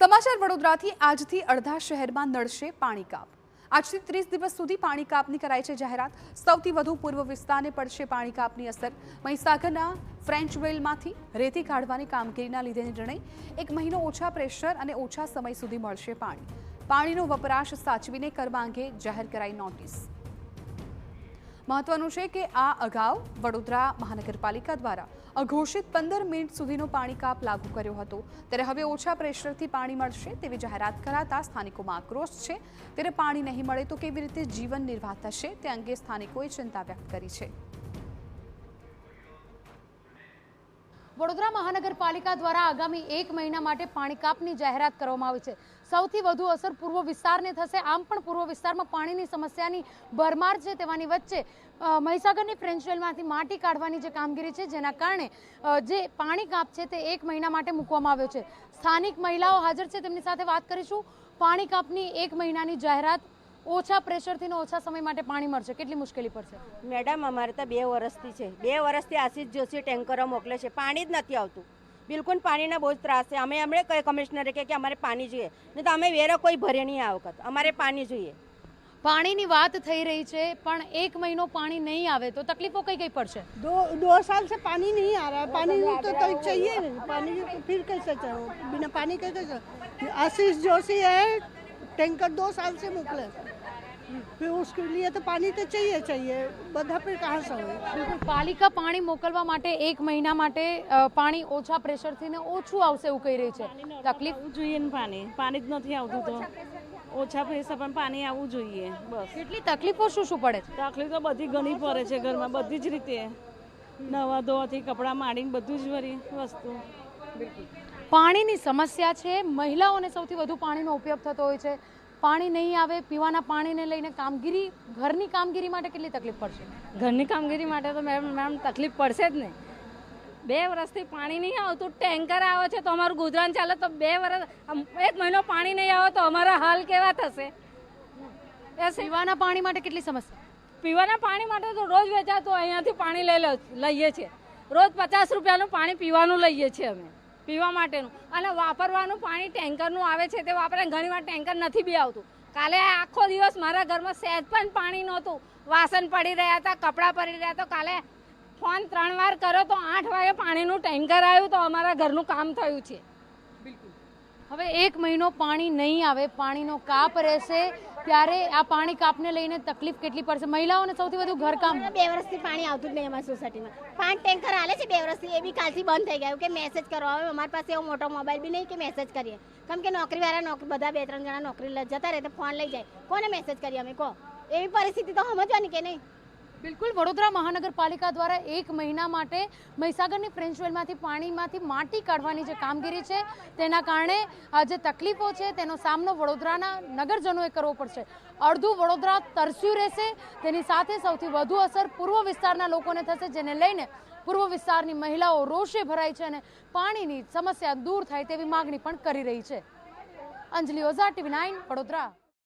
સમાચાર વડોદરાથી આજથી અડધા શહેરમાં નડશે પાણી કાપ। આજથી 30 દિવસ સુધી પાણી કાપની કરાઈ છે જાહેરાત। સૌથી વધુ પૂર્વ વિસ્તારને પડશે પાણી કાપની અસર। મહીસાગરના ફ્રેન્ચ વેલમાંથી રેતી કાઢવાની કામગીરીના લીધે નિર્ણય। એક મહિનો ઓછા પ્રેશર અને ઓછા સમય સુધી મળશે પાણી। પાણીનો વપરાશ સાચવીને કરવા અંગે જાહેર કરાઈ નોટિસ। મહત્વનું છે કે આ અગાઉ વડોદરા મહાનગરપાલિકા દ્વારા અઘોષિત 15 મિનિટ સુધીનો પાણી કાપ લાગુ કર્યો હતો, ત્યારે હવે ઓછા પ્રેશરથી પાણી મળશે તેવી જાહેરાત કરાતા સ્થાનિકોમાં આક્રોશ છે। ત્યારે પાણી નહીં મળે તો કેવી રીતે જીવન નિર્વાહ થશે તે અંગે સ્થાનિકોએ ચિંતા વ્યક્ત કરી છે। વડોદરા મહાનગરપાલિકા દ્વારા આગામી 1 મહિના માટે પાણી કાપની જાહેરાત કરવામાં આવી છે। સૌથી વધુ અસર પૂર્વ વિસ્તારને થશે। આમ પણ પૂર્વ વિસ્તારમાં પાણીની સમસ્યાની ભરમાર છે। તેવાની વચ્ચે મહીસાગરની ફ્રેન્ચ વેલમાંથી માટી કાઢવાની જે કામગીરી છે, જેના કારણે જે પાણી કાપ છે તે 1 મહિના માટે મૂકવામાં આવ્યો છે। સ્થાનિક મહિલાઓ હાજર છે, તેમની સાથે વાત કરીશું। પાણી કાપની 1 મહિનાની જાહેરાત, ઓછા પ્રેશરથી ઓછા સમય માટે પાણી મળશે, કેટલી મુશ્કેલી પડશે? મેડમ, અમારે તો 2 વર્ષથી છે। 2 વર્ષથી આશીષ જોશી ટેન્કરો મોકલે છે, પાણી જ નથી આવતું। બિલકુલ પાણીના બહુ જ ત્રાસ છે। અમે કઈ કમિશનરે કે અમારે પાણી જોઈએ, નહીં તો અમે વેરો કોઈ ભરે નહીં આ વખત, અમારે પાણી જોઈએ। પાણીની વાત થઈ રહી છે, પણ 1 મહિનો પાણી નહીં આવે તો તકલીફો કઈ કઈ પડશે? दो साल से पानी नहीं आ रहा है। पानी तो चाहिए नहीं, पानी तो फिर कैसे चलो, बिना पानी कैसे चलो। आशीष जोशी है, टैंकर 2 साल से मोकले, फिर उसके लिए तो पानी तो चाहिए બધા फिर कहाँ से હોય। બિલકુલ, પાલિકા પાણી મોકલવા માટે 1 મહિના માટે પાણી ઓછા પ્રેશરથી ને ઓછું આવશે એવું કહી રહી છે। તકલીફ જોઈએ ને પાણી જ નથી આવતું, તો ઓછા પ્રેશર પણ પાણી આવવું જોઈએ। બસ કેટલી તકલીફો શું પડે છે? તકલીફ તો બધી ઘણી પડે છે ઘરમાં, બધી જ રીતે, નવા ધોવાથી કપડાં માંડીને બધું જ વરી વસ્તુ। પાણીની સમસ્યા છે, મહિલાઓને સૌથી વધુ પાણીનો ઉપયોગ થતો હોય છે। પાણી નહીં આવે, પીવાના પાણીને લઈને કામગીરી, ઘરની કામગીરી માટે કેટલી તકલીફ પડશે? ઘરની કામગીરી માટે તો મેમ તકલીફ પડશે જ ને। 2 વર્ષથી પાણી નહીં આવતું, ટેન્કર આવે છે તો અમારું ગુજરાન ચાલે, તો 2 વર્ષ 1 મહિનો પાણી નહીં આવે તો અમારા હાલ કેવા થશે? પીવાના પાણી માટે કેટલી સમસ્યા? પીવાના પાણી માટે તો રોજ વેચાતું અહીંયાથી પાણી લઈએ છીએ। રોજ 50 રૂપિયાનું પાણી પીવાનું લઈએ છીએ અમે, પીવા માટેનું। અને વાપરવાનું પાણી ટેન્કરનું આવે છે તે વાપરે, ઘણીવાર ટેન્કર નથી બી આવતું। કાલે આખો દિવસ મારા ઘરમાં સહેજ પણ પાણી નહોતું, વાસણ પડી રહ્યા હતા, કપડાં પડી રહ્યા હતા। કાલે ફોન 3 વાર કર્યો તો 8 વાગે પાણીનું ટેન્કર આવ્યું, તો અમારા ઘરનું કામ થયું છે। હવે 1 મહિનો પાણી નહીં આવે, પાણીનો કાપ રહેશે, ત્યારે આ પાણી કાપને લઈને તકલીફ કેટલી પડશે? મહિલાઓને સૌથી વધુ ઘરકામ। 2 વર્ષથી પાણી આવતું જ નહીં અમારી સોસાયટીમાં। 5 ટેન્કર હાલે છે 2 વર્ષથી, એ બી કાલથી બંધ થઈ ગયું કે મેસેજ કરવા। હવે અમારી પાસે એવો મોટો મોબાઈલ બી નહીં કે મેસેજ કરીએ, કેમ કે નોકરીવાળા બધા 2-3 જણા નોકરી જતા રહે તો ફોન લઈ જાય, કોને મેસેજ કરીએ અમે? કહો, એવી પરિસ્થિતિ તો સમજવાની કે નહીં? બિલકુલ, વડોદરા મહાનગરપાલિકા દ્વારા 1 મહિના માટે મહીસાગરની ફ્રેન્ચ વેલમાંથી પાણીમાંથી માટી કાઢવાની જે કામગીરી છે, તેના કારણે આ જે તકલીફો છે તેનો સામનો વડોદરાના નગરજનોએ કરવો પડશે। અડધું વડોદરા તરસ્યું રહેશે, તેની સાથે સૌથી વધુ અસર પૂર્વ વિસ્તારના લોકોને થશે, જેને લઈને પૂર્વ વિસ્તારની મહિલાઓ રોષે ભરાઈ છે અને પાણીની સમસ્યા દૂર થાય તેવી માગણી પણ કરી રહી છે। અંજલિ ઓઝા, TV9 વડોદરા।